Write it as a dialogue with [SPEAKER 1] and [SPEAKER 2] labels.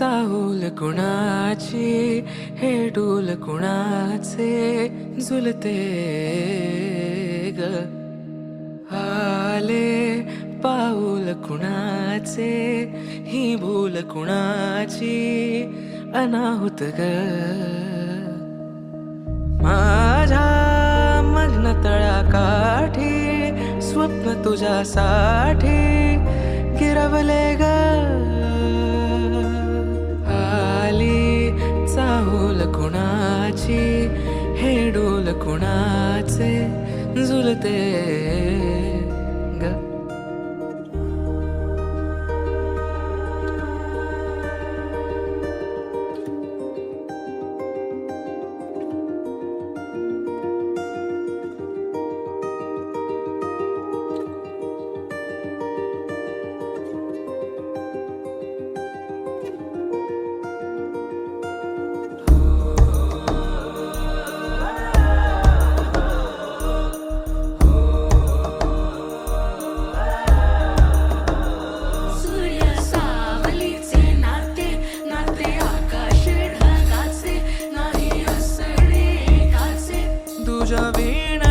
[SPEAKER 1] चाहूल कुणाची हे डूल कुणाचे झुलते ग आले पाऊल कुणाचे ही भूल कुणाची अनाहुत ग माझ्या मग्न तळाकाठी स्वप्न तुझ्यासाठी गिरवले ग आली चाहूल कुणाची हे डोल कुणाचे झुलते ग तुझ्या वीण